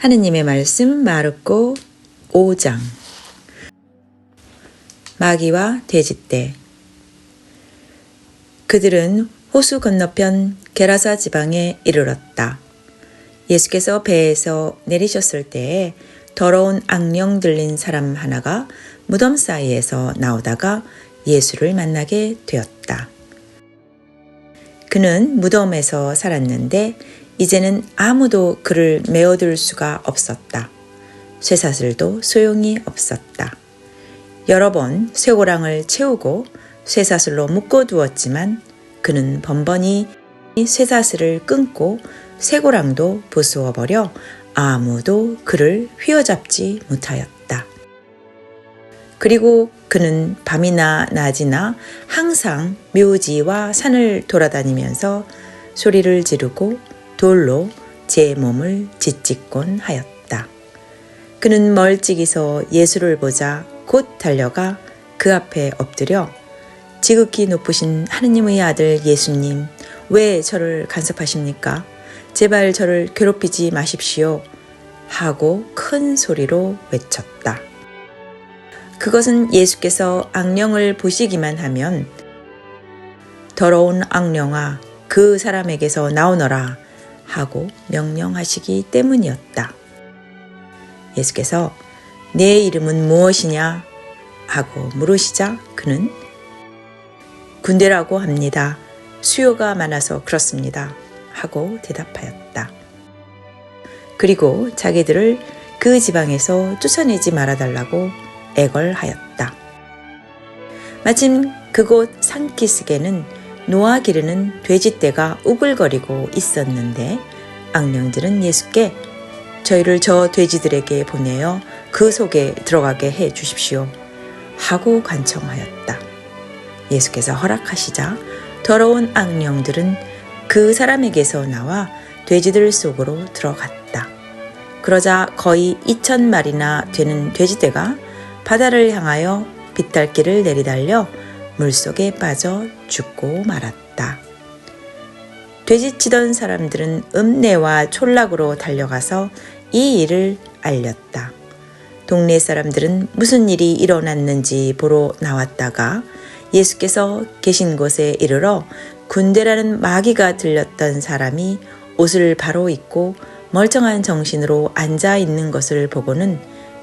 하느님의 말씀 마르코 5장. 마귀와 돼지떼. 그들은 호수 건너편 게라사 지방에 이르렀다. 예수께서 배에서 내리셨을 때에 더러운 악령 들린 사람 하나가 무덤 사이에서 나오다가 예수를 만나게 되었다. 그는 무덤에서 살았는데 이제는 아무도 그를 메어둘 수가 없었다. 쇠사슬도 소용이 없었다. 여러 번 쇠고랑을 채우고 쇠사슬로 묶어두었지만 그는 번번이 쇠사슬을 끊고 쇠고랑도 부수어버려 아무도 그를 휘어잡지 못하였다. 그리고 그는 밤이나 낮이나 항상 묘지와 산을 돌아다니면서 소리를 지르고 돌로 제 몸을 짓짓곤 하였다. 그는 멀찍이서 예수를 보자 곧 달려가 그 앞에 엎드려 지극히 높으신 하느님의 아들 예수님, 왜 저를 간섭하십니까? 제발 저를 괴롭히지 마십시오. 하고 큰 소리로 외쳤다. 그것은 예수께서 악령을 보시기만 하면 더러운 악령아, 그 사람에게서 나오너라 하고 명령하시기 때문이었다. 예수께서 내 이름은 무엇이냐 하고 물으시자 그는 군대라고 합니다. 수요가 많아서 그렇습니다. 하고 대답하였다. 그리고 자기들을 그 지방에서 쫓아내지 말아달라고 애걸하였다. 마침 그곳 산기슭에는 노아 기르는 돼지떼가 우글거리고 있었는데 악령들은 예수께 저희를 저 돼지들에게 보내어 그 속에 들어가게 해 주십시오 하고 간청하였다. 예수께서 허락하시자 더러운 악령들은 그 사람에게서 나와 돼지들 속으로 들어갔다. 그러자 거의 2,000마리나 되는 돼지떼가 바다를 향하여 빗달길을 내리달려 물속에 빠져 죽고 말았다. 돼지치던 사람들은 읍내와 촌락으로 달려가서 이 일을 알렸다. 동네 사람들은 무슨 일이 일어났는지 보러 나왔다가 예수께서 계신 곳에 이르러 군대라는 마귀가 들렸던 사람이 옷을 바로 입고 멀쩡한 정신으로 앉아 있는 것을 보고는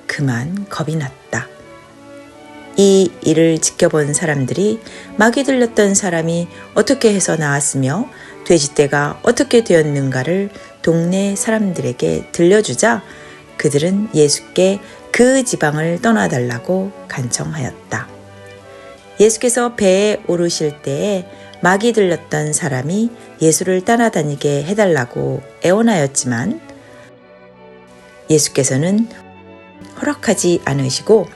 그만 겁이 났다. 이 일을 지켜본 사람들이 마귀 들렸던 사람이 어떻게 해서 나왔으며 돼지떼가 어떻게 되었는가를 동네 사람들에게 들려주자 그들은 예수께 그 지방을 떠나달라고 간청하였다. 예수께서 배에 오르실 때에 마귀 들렸던 사람이 예수를 따라다니게 해달라고 애원하였지만 예수께서는 허락하지 않으시고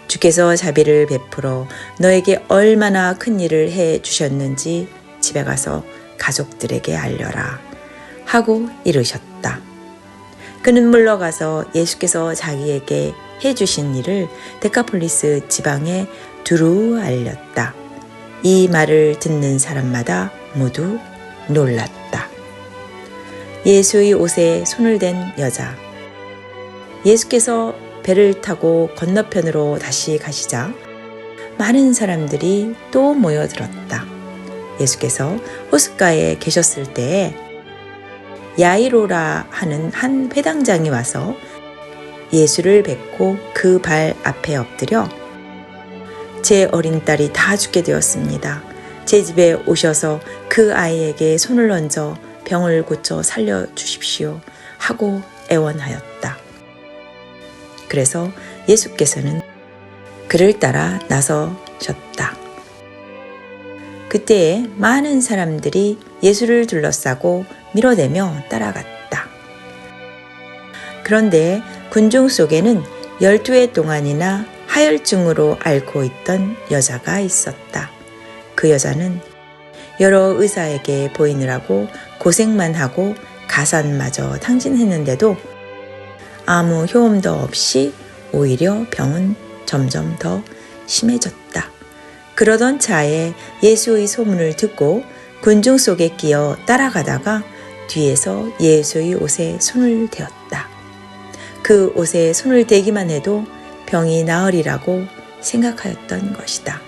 주께서 자비를 베풀어 너에게 얼마나 큰 일을 해 주셨는지 집에 가서 가족들에게 알려라 하고 이르셨다. 그는 물러가서 예수께서 자기에게 해 주신 일을 데카폴리스 지방에 두루 알렸다. 이 말을 듣는 사람마다 모두 놀랐다. 예수의 옷에 손을 댄 여자. 예수께서 배를 타고 건너편으로 다시 가시자 많은 사람들이 또 모여들었다. 예수께서 호숫가에 계셨을 때에 야이로라 하는 한 회당장이 와서 예수를 뵙고 그 발 앞에 엎드려 제 어린 딸이 다 죽게 되었습니다. 제 집에 오셔서 그 아이에게 손을 얹어 병을 고쳐 살려주십시오 하고 애원하였다. 그래서 예수께서는 그를 따라 나서셨다. 그때에 많은 사람들이 예수를 둘러싸고 밀어내며 따라갔다. 그런데 군중 속에는 12해 동안이나 하혈증으로 앓고 있던 여자가 있었다. 그 여자는 여러 의사에게 보이느라고 고생만 하고 가산마저 탕진했는데도 아무 효험도 없이 오히려 병은 점점 더 심해졌다. 그러던 차에 예수의 소문을 듣고 군중 속에 끼어 따라가다가 뒤에서 예수의 옷에 손을 대었다. 그 옷에 손을 대기만 해도 병이 나으리라고 생각하였던 것이다.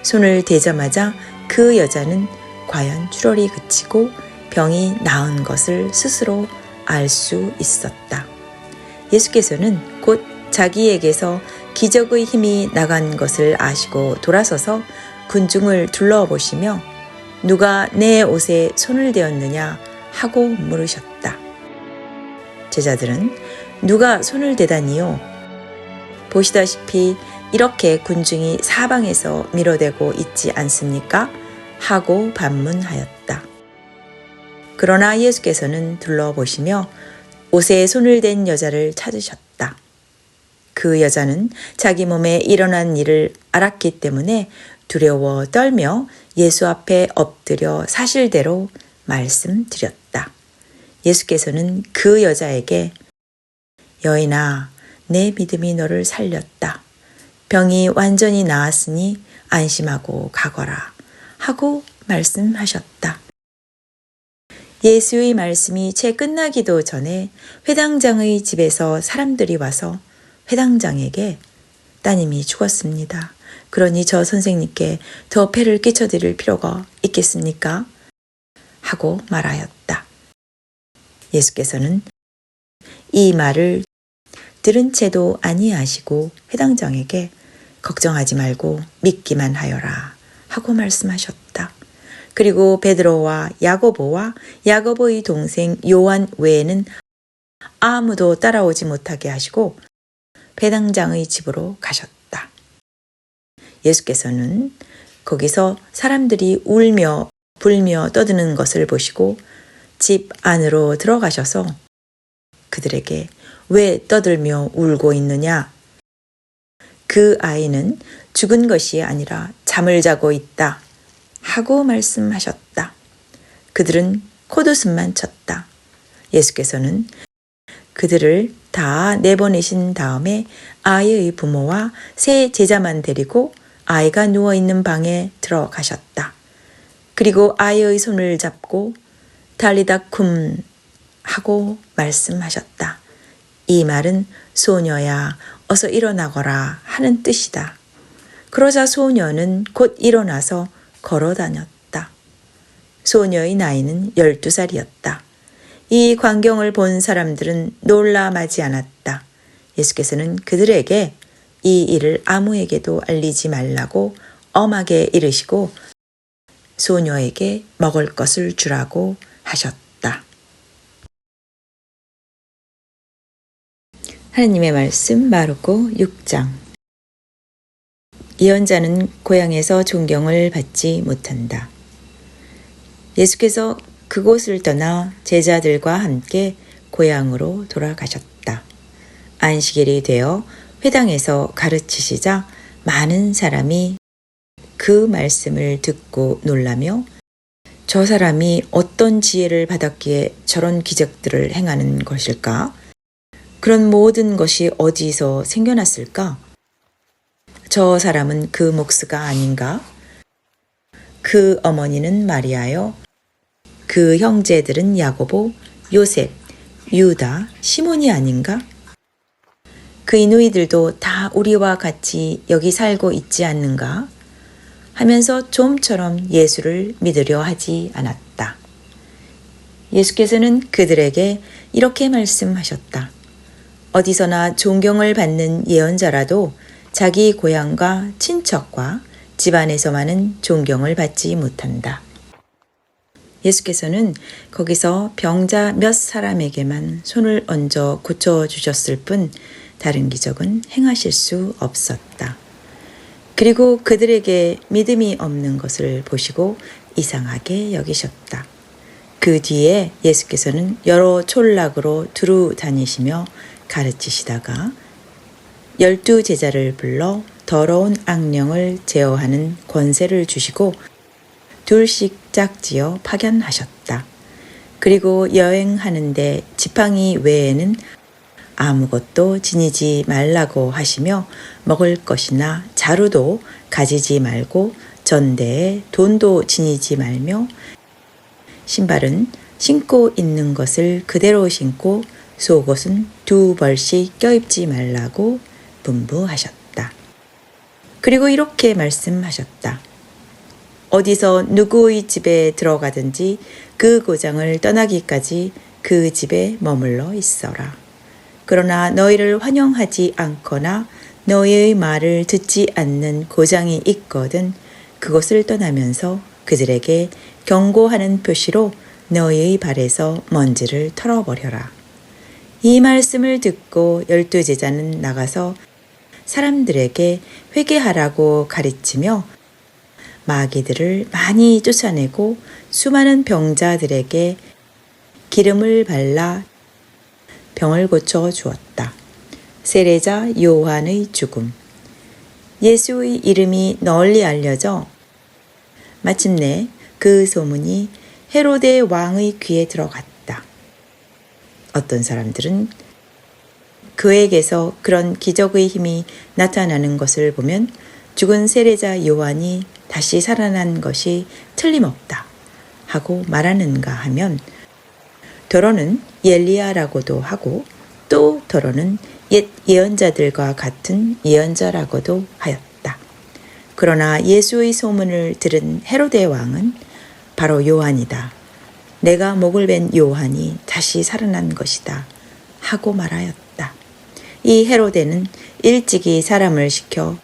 손을 대자마자 그 여자는 과연 출혈이 그치고 병이 나은 것을 스스로 알 수 있었다. 예수께서는 곧 자기에게서 기적의 힘이 나간 것을 아시고 돌아서서 군중을 둘러보시며 누가 내 옷에 손을 대었느냐 하고 물으셨다. 제자들은 누가 손을 대다니요? 보시다시피 이렇게 군중이 사방에서 밀어대고 있지 않습니까? 하고 반문하였다. 그러나 예수께서는 둘러보시며 옷에 손을 댄 여자를 찾으셨다. 그 여자는 자기 몸에 일어난 일을 알았기 때문에 두려워 떨며 예수 앞에 엎드려 사실대로 말씀드렸다. 예수께서는 그 여자에게 여인아, 내 믿음이 너를 살렸다. 병이 완전히 나았으니 안심하고 가거라 하고 말씀하셨다. 예수의 말씀이 채 끝나기도 전에 회당장의 집에서 사람들이 와서 회당장에게 따님이 죽었습니다. 그러니 저 선생님께 더 폐를 끼쳐드릴 필요가 있겠습니까? 하고 말하였다. 예수께서는 이 말을 들은 채도 아니하시고 회당장에게 걱정하지 말고 믿기만 하여라 하고 말씀하셨다. 그리고 베드로와 야고보와 야고보의 동생 요한 외에는 아무도 따라오지 못하게 하시고 회당장의 집으로 가셨다. 예수께서는 거기서 사람들이 울며 불며 떠드는 것을 보시고 집 안으로 들어가셔서 그들에게 왜 떠들며 울고 있느냐? 그 아이는 죽은 것이 아니라 잠을 자고 있다. 하고 말씀하셨다. 그들은 콧웃음만 쳤다. 예수께서는 그들을 다 내보내신 다음에 아이의 부모와 세 제자만 데리고 아이가 누워있는 방에 들어가셨다. 그리고 아이의 손을 잡고 달리다 쿰 하고 말씀하셨다. 이 말은 소녀야 어서 일어나거라 하는 뜻이다. 그러자 소녀는 곧 일어나서 걸어 다녔다. 소녀의 나이는 12살이었다. 이 광경을 본 사람들은 놀라 마지 않았다. 예수께서는 그들에게 이 일을 아무에게도 알리지 말라고 엄하게 이르시고 소녀에게 먹을 것을 주라고 하셨다. 하나님의 말씀 마르코 6장. 예언자는 고향에서 존경을 받지 못한다. 예수께서 그곳을 떠나 제자들과 함께 고향으로 돌아가셨다. 안식일이 되어 회당에서 가르치시자 많은 사람이 그 말씀을 듣고 놀라며 저 사람이 어떤 지혜를 받았기에 저런 기적들을 행하는 것일까? 그런 모든 것이 어디서 생겨났을까? 저 사람은 그 목수가 아닌가? 그 어머니는 마리아요. 그 형제들은 야고보, 요셉, 유다, 시몬이 아닌가? 그의 누이들도 다 우리와 같이 여기 살고 있지 않는가? 하면서 좀처럼 예수를 믿으려 하지 않았다. 예수께서는 그들에게 이렇게 말씀하셨다. 어디서나 존경을 받는 예언자라도 자기 고향과 친척과 집안에서만은 존경을 받지 못한다. 예수께서는 거기서 병자 몇 사람에게만 손을 얹어 고쳐주셨을 뿐 다른 기적은 행하실 수 없었다. 그리고 그들에게 믿음이 없는 것을 보시고 이상하게 여기셨다. 그 뒤에 예수께서는 여러 촌락으로 두루 다니시며 가르치시다가 12 제자를 불러 더러운 악령을 제어하는 권세를 주시고 둘씩 짝지어 파견하셨다. 그리고 여행하는데 지팡이 외에는 아무것도 지니지 말라고 하시며 먹을 것이나 자루도 가지지 말고 전대에 돈도 지니지 말며 신발은 신고 있는 것을 그대로 신고 속옷은 2벌씩 껴입지 말라고 분부하셨다. 그리고 이렇게 말씀하셨다. 어디서 누구의 집에 들어가든지 그 고장을 떠나기까지 그 집에 머물러 있어라. 그러나 너희를 환영하지 않거나 너희의 말을 듣지 않는 고장이 있거든 그것을 떠나면서 그들에게 경고하는 표시로 너희의 발에서 먼지를 털어버려라. 이 말씀을 듣고 12제자는 나가서 사람들에게 회개하라고 가르치며 마귀들을 많이 쫓아내고 수많은 병자들에게 기름을 발라 병을 고쳐 주었다. 세례자 요한의 죽음. 예수의 이름이 널리 알려져 마침내 그 소문이 헤로데 왕의 귀에 들어갔다. 어떤 사람들은 그에게서 그런 기적의 힘이 나타나는 것을 보면 죽은 세례자 요한이 다시 살아난 것이 틀림없다 하고 말하는가 하면 더러는 엘리야라고도 하고 또 더러는 옛 예언자들과 같은 예언자라고도 하였다. 그러나 예수의 소문을 들은 헤로데 왕은 바로 요한이다. 내가 목을 벤 요한이 다시 살아난 것이다 하고 말하였다. 이 헤로데는 일찍이 사람을 시켜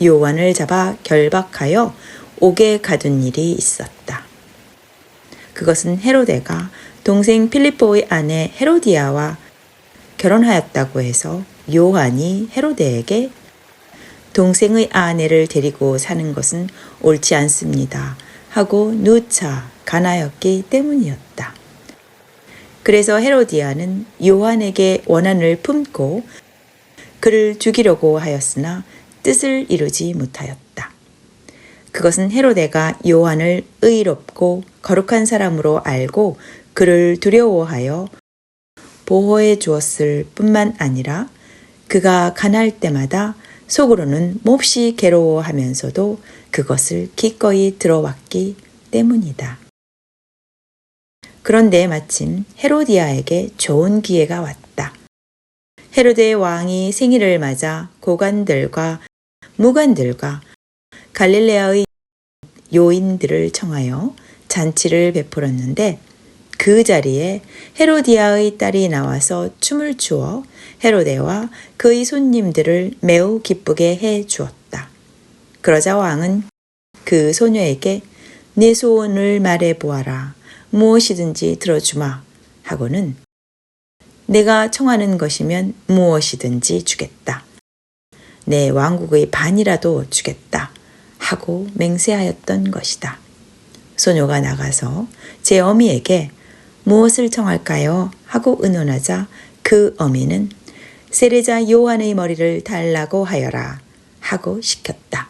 요한을 잡아 결박하여 옥에 가둔 일이 있었다. 그것은 헤로데가 동생 필리포의 아내 헤로디아와 결혼하였다고 해서 요한이 헤로데에게 동생의 아내를 데리고 사는 것은 옳지 않습니다 하고 누차 간하였기 때문이었다. 그래서 헤로디아는 요한에게 원한을 품고 그를 죽이려고 하였으나 뜻을 이루지 못하였다. 그것은 헤로데가 요한을 의롭고 거룩한 사람으로 알고 그를 두려워하여 보호해 주었을 뿐만 아니라 그가 가난할 때마다 속으로는 몹시 괴로워하면서도 그것을 기꺼이 들어왔기 때문이다. 그런데 마침 헤로디아에게 좋은 기회가 왔다. 헤로데 왕이 생일을 맞아 고관들과 무관들과 갈릴레아의 요인들을 청하여 잔치를 베풀었는데 그 자리에 헤로디아의 딸이 나와서 춤을 추어 헤로데와 그의 손님들을 매우 기쁘게 해 주었다. 그러자 왕은 그 소녀에게 네 소원을 말해 보아라. 무엇이든지 들어주마 하고는 내가 청하는 것이면 무엇이든지 주겠다. 내 왕국의 반이라도 주겠다 하고 맹세하였던 것이다. 소녀가 나가서 제 어미에게 무엇을 청할까요? 하고 의논하자 그 어미는 세례자 요한의 머리를 달라고 하여라 하고 시켰다.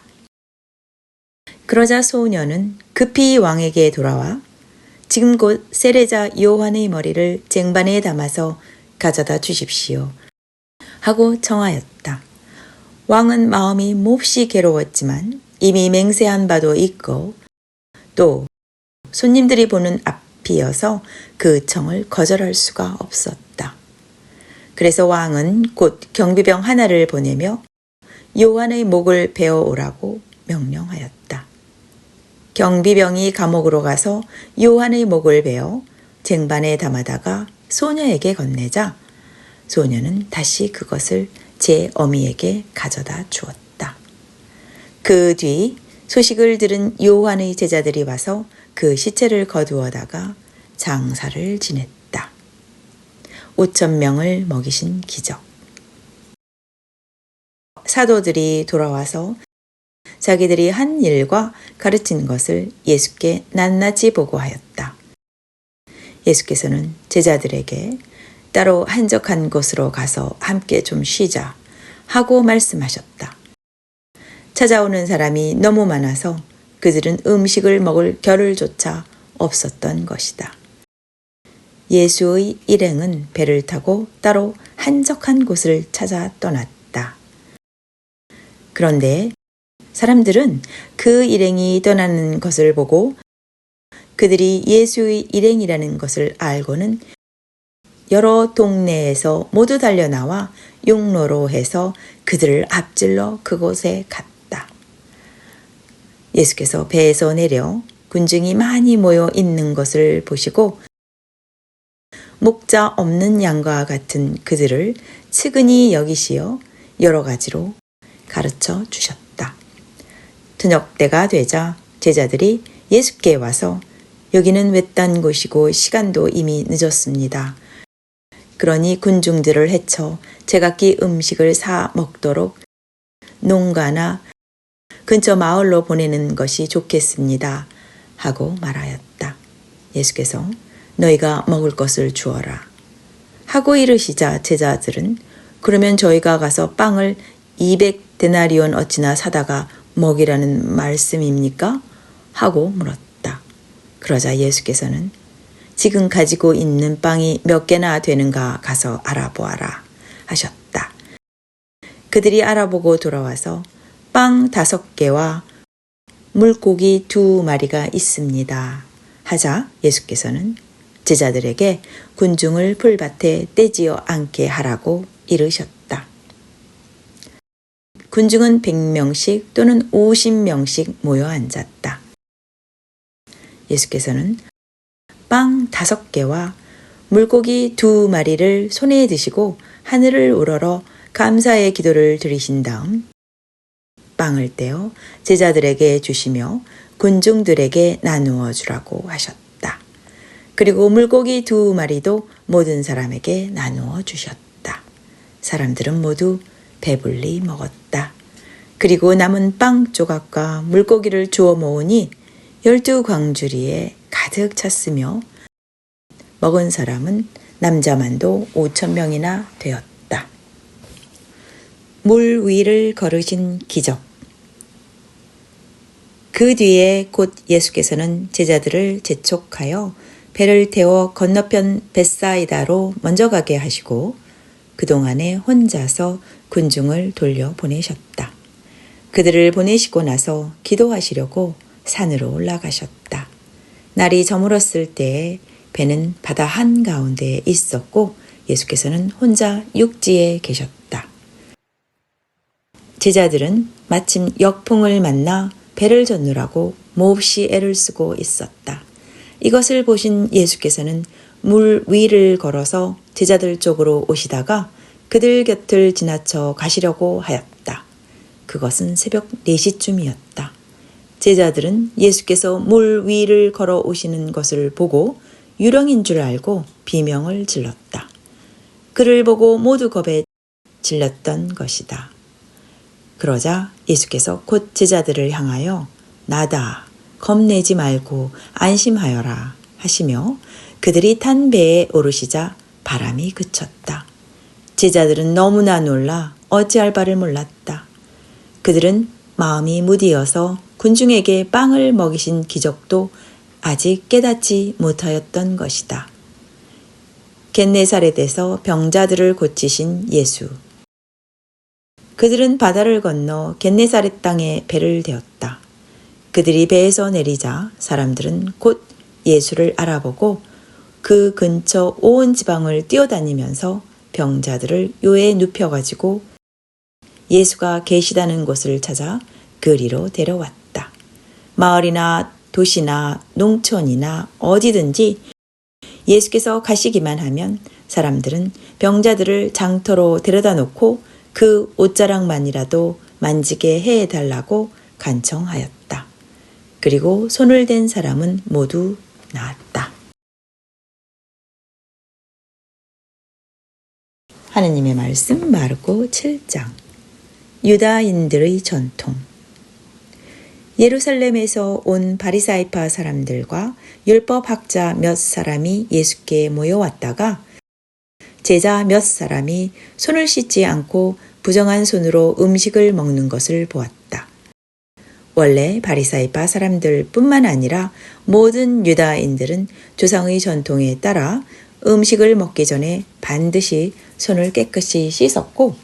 그러자 소녀는 급히 왕에게 돌아와 지금 곧 세례자 요한의 머리를 쟁반에 담아서 가져다 주십시오 하고 청하였다. 왕은 마음이 몹시 괴로웠지만 이미 맹세한 바도 있고 또 손님들이 보는 앞이어서 그 청을 거절할 수가 없었다. 그래서 왕은 곧 경비병 하나를 보내며 요한의 목을 베어 오라고 명령하였다. 경비병이 감옥으로 가서 요한의 목을 베어 쟁반에 담아다가 소녀에게 건네자 소녀는 다시 그것을 제 어미에게 가져다 주었다. 그 뒤 소식을 들은 요한의 제자들이 와서 그 시체를 거두어다가 장사를 지냈다. 5,000명을 먹이신 기적. 사도들이 돌아와서 자기들이 한 일과 가르친 것을 예수께 낱낱이 보고하였다. 예수께서는 제자들에게 따로 한적한 곳으로 가서 함께 좀 쉬자 하고 말씀하셨다. 찾아오는 사람이 너무 많아서 그들은 음식을 먹을 겨를조차 없었던 것이다. 예수의 일행은 배를 타고 따로 한적한 곳을 찾아 떠났다. 그런데 사람들은 그 일행이 떠나는 것을 보고 그들이 예수의 일행이라는 것을 알고는 여러 동네에서 모두 달려나와 육로로 해서 그들을 앞질러 그곳에 갔다. 예수께서 배에서 내려 군중이 많이 모여 있는 것을 보시고 목자 없는 양과 같은 그들을 측은히 여기시어 여러 가지로 가르쳐 주셨다. 저녁 때가 되자 제자들이 예수께 와서 여기는 외딴 곳이고 시간도 이미 늦었습니다. 그러니 군중들을 해쳐 제각기 음식을 사 먹도록 농가나 근처 마을로 보내는 것이 좋겠습니다. 하고 말하였다. 예수께서 너희가 먹을 것을 주어라. 하고 이르시자 제자들은 그러면 저희가 가서 빵을 200데나리온 어치나 사다가 먹이라는 말씀입니까? 하고 물었다. 그러자 예수께서는 지금 가지고 있는 빵이 몇 개나 되는가 가서 알아보아라 하셨다. 그들이 알아보고 돌아와서 빵 5개와 물고기 2마리가 있습니다. 하자 예수께서는 제자들에게 군중을 풀밭에 떼지어 앉게 하라고 이르셨다. 군중은 100명씩 또는 50명씩 모여 앉았다. 예수께서는 빵 5개와 물고기 2마리를 손에 드시고 하늘을 우러러 감사의 기도를 드리신 다음 빵을 떼어 제자들에게 주시며 군중들에게 나누어 주라고 하셨다. 그리고 물고기 2마리도 모든 사람에게 나누어 주셨다. 사람들은 모두 배불리 먹었다. 그리고 남은 빵 조각과 물고기를 주워 모으니 12광주리에 가득 찼으며 먹은 사람은 남자만도 5,000명이나 되었다. 물 위를 걸으신 기적. 그 뒤에 곧 예수께서는 제자들을 재촉하여 배를 태워 건너편 벳사이다로 먼저 가게 하시고 그동안에 혼자서 군중을 돌려보내셨다. 그들을 보내시고 나서 기도하시려고 산으로 올라가셨다. 날이 저물었을 때에 배는 바다 한가운데에 있었고 예수께서는 혼자 육지에 계셨다. 제자들은 마침 역풍을 만나 배를 젓느라고 몹시 애를 쓰고 있었다. 이것을 보신 예수께서는 물 위를 걸어서 제자들 쪽으로 오시다가 그들 곁을 지나쳐 가시려고 하였다. 그것은 새벽 4시쯤이었다. 제자들은 예수께서 물 위를 걸어 오시는 것을 보고 유령인 줄 알고 비명을 질렀다. 그를 보고 모두 겁에 질렸던 것이다. 그러자 예수께서 곧 제자들을 향하여 나다, 겁내지 말고 안심하여라 하시며 그들이 탄 배에 오르시자 바람이 그쳤다. 제자들은 너무나 놀라 어찌할 바를 몰랐다. 그들은 마음이 무디어서 군중에게 빵을 먹이신 기적도 아직 깨닫지 못하였던 것이다. 겟네사렛에서 병자들을 고치신 예수. 그들은 바다를 건너 겟네사렛 땅에 배를 대었다. 그들이 배에서 내리자 사람들은 곧 예수를 알아보고 그 근처 온 지방을 뛰어다니면서 병자들을 요에 눕혀가지고 예수가 계시다는 곳을 찾아 그리로 데려왔다. 마을이나 도시나 농촌이나 어디든지 예수께서 가시기만 하면 사람들은 병자들을 장터로 데려다 놓고 그 옷자락만이라도 만지게 해달라고 간청하였다. 그리고 손을 댄 사람은 모두 나았다. 하느님의 말씀 마르코 7장. 유다인들의 전통. 예루살렘에서 온 바리사이파 사람들과 율법학자 몇 사람이 예수께 모여왔다가 제자 몇 사람이 손을 씻지 않고 부정한 손으로 음식을 먹는 것을 보았다. 원래 바리사이파 사람들 뿐만 아니라 모든 유다인들은 조상의 전통에 따라 음식을 먹기 전에 반드시 손을 깨끗이 씻었고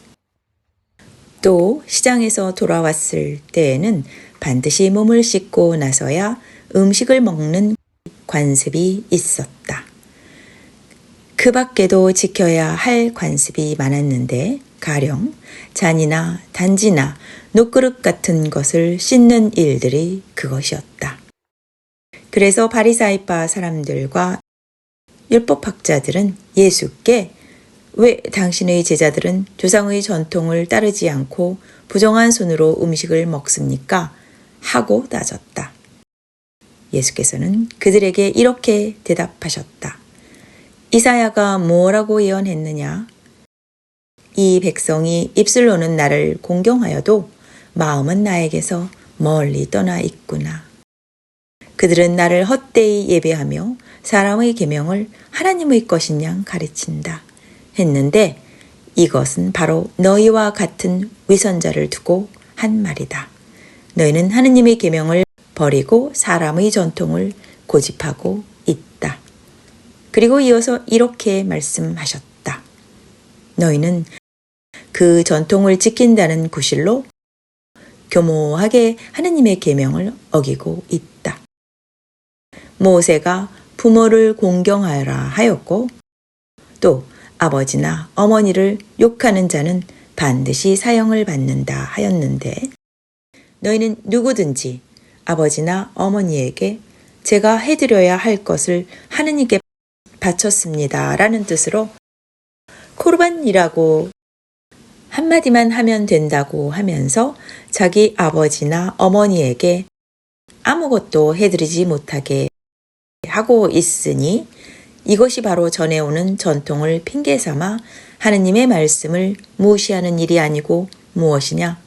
또 시장에서 돌아왔을 때에는 반드시 몸을 씻고 나서야 음식을 먹는 관습이 있었다. 그 밖에도 지켜야 할 관습이 많았는데 가령 잔이나 단지나 녹그릇 같은 것을 씻는 일들이 그것이었다. 그래서 바리사이파 사람들과 율법학자들은 예수께 왜 당신의 제자들은 조상의 전통을 따르지 않고 부정한 손으로 음식을 먹습니까? 하고 따졌다. 예수께서는 그들에게 이렇게 대답하셨다. 이사야가 뭐라고 예언했느냐? 이 백성이 입술로는 나를 공경하여도 마음은 나에게서 멀리 떠나 있구나. 그들은 나를 헛되이 예배하며 사람의 계명을 하나님의 것인 양 가르친다. 했는데 이것은 바로 너희와 같은 위선자를 두고 한 말이다. 너희는 하느님의 계명을 버리고 사람의 전통을 고집하고 있다. 그리고 이어서 이렇게 말씀하셨다. 너희는 그 전통을 지킨다는 구실로 교모하게 하느님의 계명을 어기고 있다. 모세가 부모를 공경하여라 하였고 또 아버지나 어머니를 욕하는 자는 반드시 사형을 받는다 하였는데 너희는 누구든지 아버지나 어머니에게 제가 해드려야 할 것을 하느님께 바쳤습니다 라는 뜻으로 코르반이라고 한마디만 하면 된다고 하면서 자기 아버지나 어머니에게 아무것도 해드리지 못하게 하고 있으니 이것이 바로 전해오는 전통을 핑계 삼아 하느님의 말씀을 무시하는 일이 아니고 무엇이냐?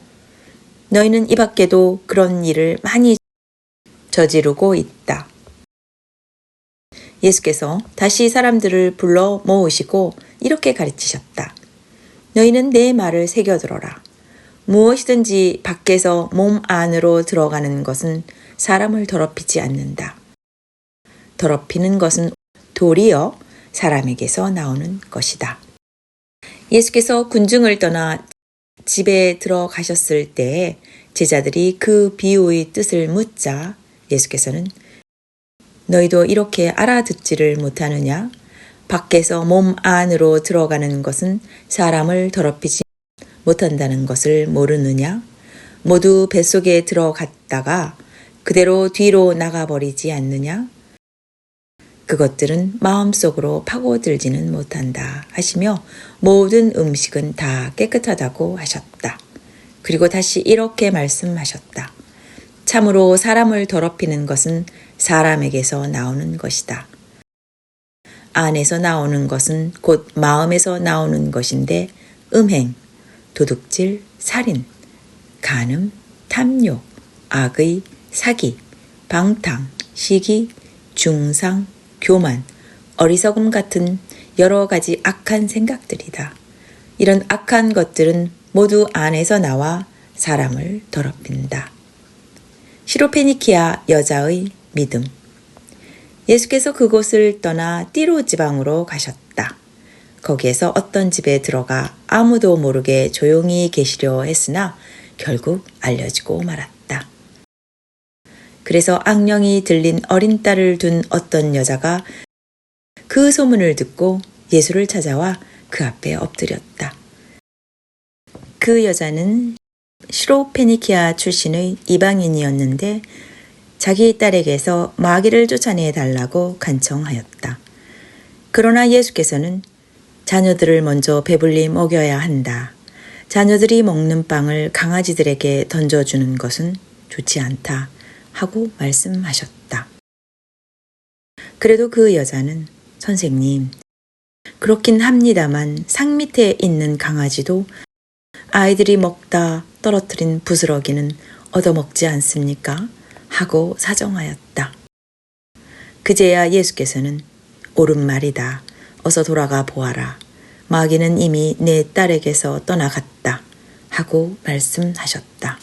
너희는 이 밖에도 그런 일을 많이 저지르고 있다. 예수께서 다시 사람들을 불러 모으시고 이렇게 가르치셨다. 너희는 내 말을 새겨들어라. 무엇이든지 밖에서 몸 안으로 들어가는 것은 사람을 더럽히지 않는다. 더럽히는 것은 도리어 사람에게서 나오는 것이다. 예수께서 군중을 떠나 집에 들어가셨을 때 제자들이 그 비유의 뜻을 묻자 예수께서는 너희도 이렇게 알아듣지를 못하느냐? 밖에서 몸 안으로 들어가는 것은 사람을 더럽히지 못한다는 것을 모르느냐? 모두 뱃속에 들어갔다가 그대로 뒤로 나가버리지 않느냐? 그것들은 마음속으로 파고들지는 못한다 하시며 모든 음식은 다 깨끗하다고 하셨다. 그리고 다시 이렇게 말씀하셨다. 참으로 사람을 더럽히는 것은 사람에게서 나오는 것이다. 안에서 나오는 것은 곧 마음에서 나오는 것인데 음행, 도둑질, 살인, 간음, 탐욕, 악의, 사기, 방탕, 시기, 중상, 교만, 어리석음 같은 여러 가지 악한 생각들이다. 이런 악한 것들은 모두 안에서 나와 사람을 더럽힌다. 시로페니키아 여자의 믿음. 예수께서 그곳을 떠나 띠로 지방으로 가셨다. 거기에서 어떤 집에 들어가 아무도 모르게 조용히 계시려 했으나 결국 알려지고 말았다. 그래서 악령이 들린 어린 딸을 둔 어떤 여자가 그 소문을 듣고 예수를 찾아와 그 앞에 엎드렸다. 그 여자는 시로페니키아 출신의 이방인이었는데 자기 딸에게서 마귀를 쫓아내 달라고 간청하였다. 그러나 예수께서는 자녀들을 먼저 배불리 먹여야 한다. 자녀들이 먹는 빵을 강아지들에게 던져주는 것은 좋지 않다. 하고 말씀하셨다. 그래도 그 여자는 선생님, 그렇긴 합니다만 상 밑에 있는 강아지도 아이들이 먹다 떨어뜨린 부스러기는 얻어먹지 않습니까? 하고 사정하였다. 그제야 예수께서는 옳은 말이다. 어서 돌아가 보아라. 마귀는 이미 내 딸에게서 떠나갔다. 하고 말씀하셨다.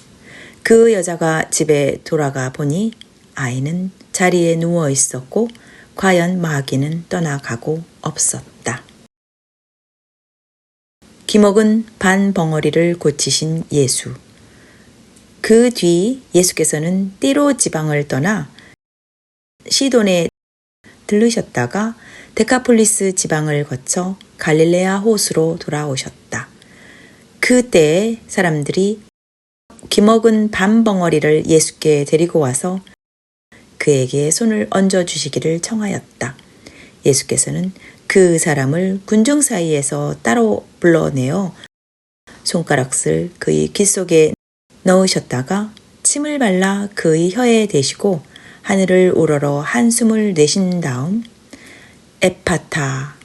그 여자가 집에 돌아가 보니 아이는 자리에 누워 있었고 과연 마귀는 떠나가고 없었다. 기목은 반 벙어리를 고치신 예수. 그 뒤 예수께서는 띠로 지방을 떠나 시돈에 들르셨다가 데카폴리스 지방을 거쳐 갈릴레아 호수로 돌아오셨다. 그때 사람들이 기먹은 밤 벙어리를 예수께 데리고 와서 그에게 손을 얹어 주시기를 청하였다. 예수께서는 그 사람을 군중 사이에서 따로 불러내어 손가락을 그의 귀 속에 넣으셨다가 침을 발라 그의 혀에 대시고 하늘을 우러러 한숨을 내신 다음 에파타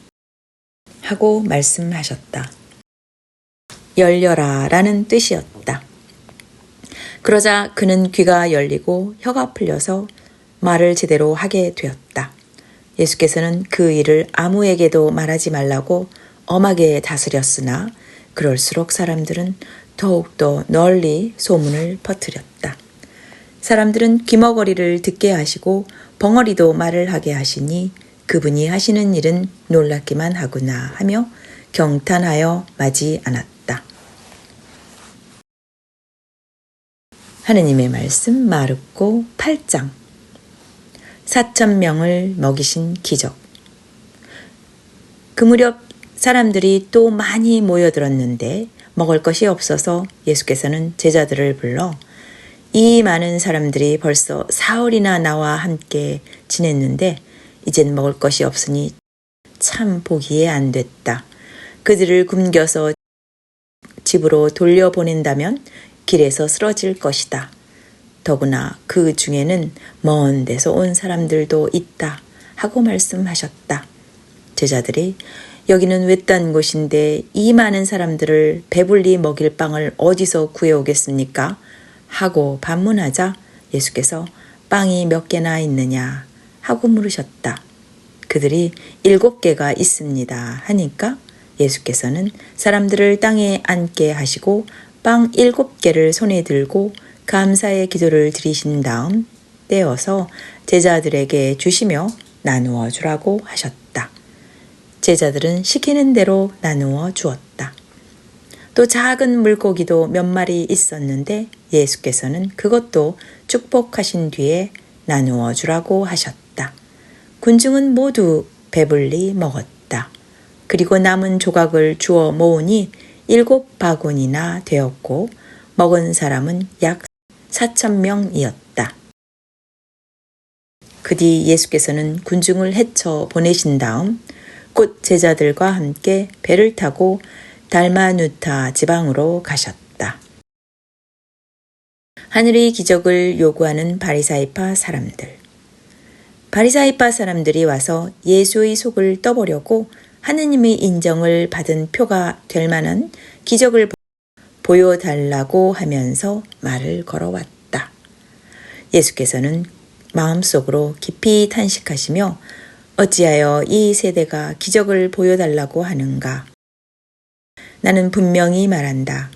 하고 말씀하셨다. 열려라 라는 뜻이었다. 그러자 그는 귀가 열리고 혀가 풀려서 말을 제대로 하게 되었다. 예수께서는 그 일을 아무에게도 말하지 말라고 엄하게 다스렸으나 그럴수록 사람들은 더욱더 널리 소문을 퍼뜨렸다. 사람들은 귀머거리를 듣게 하시고 벙어리도 말을 하게 하시니 그분이 하시는 일은 놀랍기만 하구나 하며 경탄하여 마지 않았다. 하느님의 말씀 마르코 8장 4,000명을 먹이신 기적. 그 무렵 사람들이 또 많이 모여들었는데 먹을 것이 없어서 예수께서는 제자들을 불러 이 많은 사람들이 벌써 사흘이나 나와 함께 지냈는데 이젠 먹을 것이 없으니 참 보기에 안 됐다. 그들을 굶겨서 집으로 돌려보낸다면 길에서 쓰러질 것이다. 더구나 그 중에는 먼 데서 온 사람들도 있다 하고 말씀하셨다. 제자들이 여기는 외딴 곳인데 이 많은 사람들을 배불리 먹일 빵을 어디서 구해오겠습니까? 하고 반문하자 예수께서 빵이 몇 개나 있느냐 하고 물으셨다. 그들이 7개가 있습니다 하니까 예수께서는 사람들을 땅에 앉게 하시고 빵 7개를 손에 들고 감사의 기도를 드리신 다음 떼어서 제자들에게 주시며 나누어 주라고 하셨다. 제자들은 시키는 대로 나누어 주었다. 또 작은 물고기도 몇 마리 있었는데 예수께서는 그것도 축복하신 뒤에 나누어 주라고 하셨다. 군중은 모두 배불리 먹었다. 그리고 남은 조각을 주어 모으니 7바구니나 되었고 먹은 사람은 약 4,000명이었다. 그 뒤 예수께서는 군중을 헤쳐 보내신 다음 곧 제자들과 함께 배를 타고 달마누타 지방으로 가셨다. 하늘의 기적을 요구하는 바리사이파 사람들. 바리사이파 사람들이 와서 예수의 속을 떠보려고 하느님의 인정을 받은 표가 될 만한 기적을 보여달라고 하면서 말을 걸어왔다. 예수께서는 마음속으로 깊이 탄식하시며 어찌하여 이 세대가 기적을 보여달라고 하는가? 나는 분명히 말한다.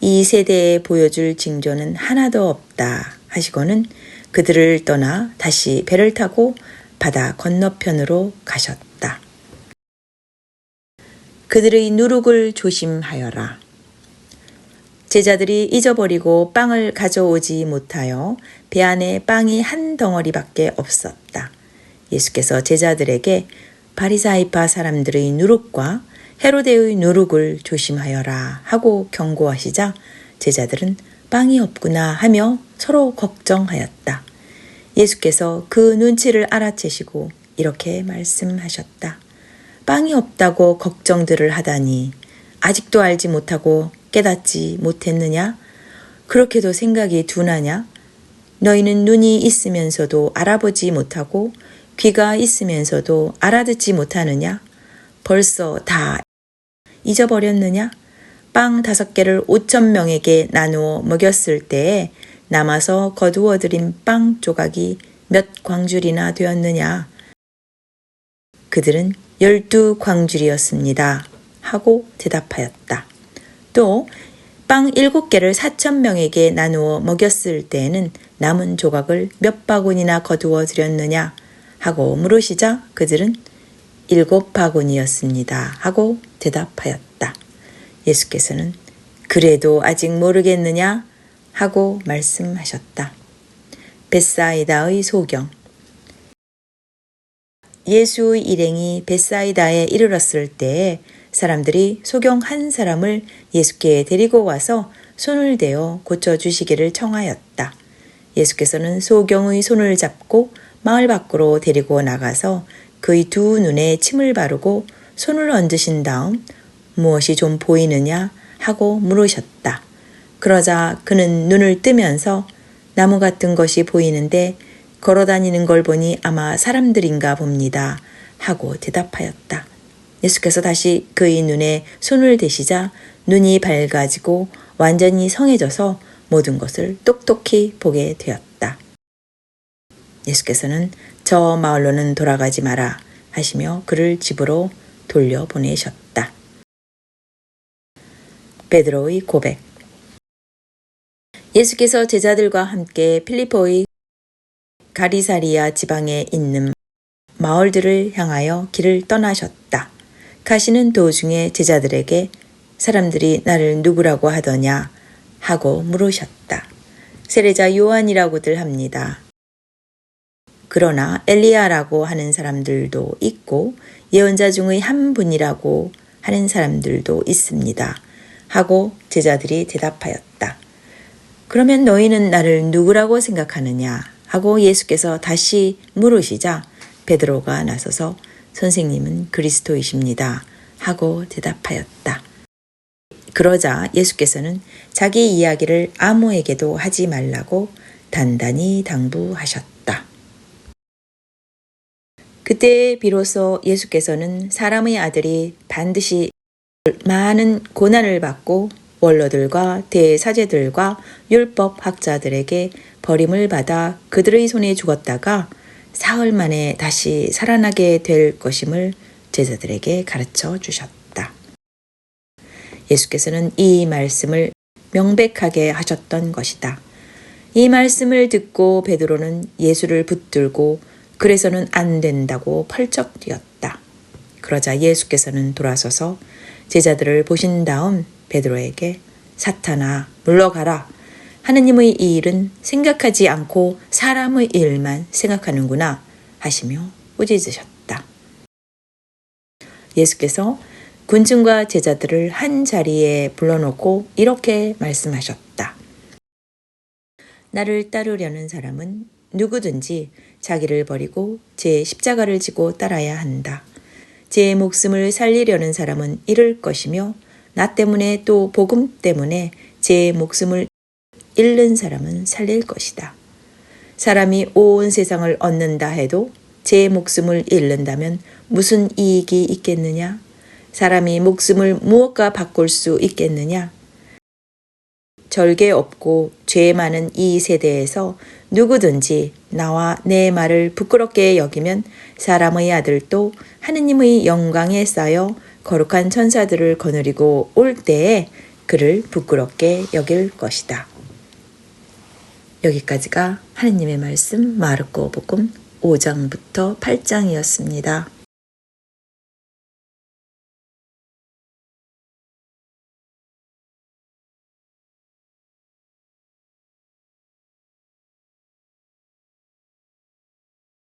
이 세대에 보여줄 징조는 하나도 없다 하시고는 그들을 떠나 다시 배를 타고 바다 건너편으로 가셨다. 그들의 누룩을 조심하여라. 제자들이 잊어버리고 빵을 가져오지 못하여 배 안에 빵이 한 덩어리밖에 없었다. 예수께서 제자들에게 바리사이파 사람들의 누룩과 헤로데의 누룩을 조심하여라 하고 경고하시자 제자들은 빵이 없구나 하며 서로 걱정하였다. 예수께서 그 눈치를 알아채시고 이렇게 말씀하셨다. 빵이 없다고 걱정들을 하다니 아직도 알지 못하고 깨닫지 못했느냐? 그렇게도 생각이 둔하냐? 너희는 눈이 있으면서도 알아보지 못하고 귀가 있으면서도 알아듣지 못하느냐? 벌써 다 잊어버렸느냐? 빵 5개를 5,000명에게 나누어 먹였을 때에 남아서 거두어 들인 빵 조각이 몇 광줄이나 되었느냐? 그들은 12광줄이었습니다. 하고 대답하였다. 또 빵 7개를 4,000명에게 나누어 먹였을 때에는 남은 조각을 몇 바구니나 거두어 드렸느냐? 하고 물으시자 그들은 7바구니였습니다. 하고 대답하였다. 예수께서는 그래도 아직 모르겠느냐? 하고 말씀하셨다. 벳사이다의 소경. 예수의 일행이 벳사이다에 이르렀을 때에 사람들이 소경 한 사람을 예수께 데리고 와서 손을 대어 고쳐주시기를 청하였다. 예수께서는 소경의 손을 잡고 마을 밖으로 데리고 나가서 그의 두 눈에 침을 바르고 손을 얹으신 다음 무엇이 좀 보이느냐 하고 물으셨다. 그러자 그는 눈을 뜨면서 나무 같은 것이 보이는데 걸어다니는 걸 보니 아마 사람들인가 봅니다 하고 대답하였다. 예수께서 다시 그의 눈에 손을 대시자 눈이 밝아지고 완전히 성해져서 모든 것을 똑똑히 보게 되었다. 예수께서는 저 마을로는 돌아가지 마라 하시며 그를 집으로 돌려보내셨다. 베드로의 고백. 예수께서 제자들과 함께 필리포의 가리사리아 지방에 있는 마을들을 향하여 길을 떠나셨다. 가시는 도중에 제자들에게 사람들이 나를 누구라고 하더냐 하고 물으셨다. 세례자 요한이라고들 합니다. 그러나 엘리야라고 하는 사람들도 있고 예언자 중의 한 분이라고 하는 사람들도 있습니다. 하고 제자들이 대답하였다. 그러면 너희는 나를 누구라고 생각하느냐 하고 예수께서 다시 물으시자 베드로가 나서서 선생님은 그리스도이십니다 하고 대답하였다. 그러자 예수께서는 자기 이야기를 아무에게도 하지 말라고 단단히 당부하셨다. 그때 비로소 예수께서는 사람의 아들이 반드시 많은 고난을 받고 원로들과 대사제들과 율법학자들에게 버림을 받아 그들의 손에 죽었다가 사흘 만에 다시 살아나게 될 것임을 제자들에게 가르쳐 주셨다. 예수께서는 이 말씀을 명백하게 하셨던 것이다. 이 말씀을 듣고 베드로는 예수를 붙들고 그래서는 안 된다고 펄쩍 뛰었다. 그러자 예수께서는 돌아서서 제자들을 보신 다음 베드로에게 사탄아 물러가라. 하느님의 이 일은 생각하지 않고 사람의 일만 생각하는구나 하시며 꾸짖으셨다. 예수께서 군중과 제자들을 한 자리에 불러놓고 이렇게 말씀하셨다. 나를 따르려는 사람은 누구든지 자기를 버리고 제 십자가를 지고 따라야 한다. 제 목숨을 살리려는 사람은 잃을 것이며 나 때문에 또 복음 때문에 제 목숨을 잃는 사람은 살릴 것이다. 사람이 온 세상을 얻는다 해도 제 목숨을 잃는다면 무슨 이익이 있겠느냐? 사람이 목숨을 무엇과 바꿀 수 있겠느냐? 절개 없고 죄 많은 이 세대에서 누구든지 나와 내 말을 부끄럽게 여기면 사람의 아들도 하느님의 영광에 쌓여 거룩한 천사들을 거느리고 올 때에 그를 부끄럽게 여길 것이다. 여기까지가 하느님의 말씀 마르코 복음 5장부터 8장이었습니다.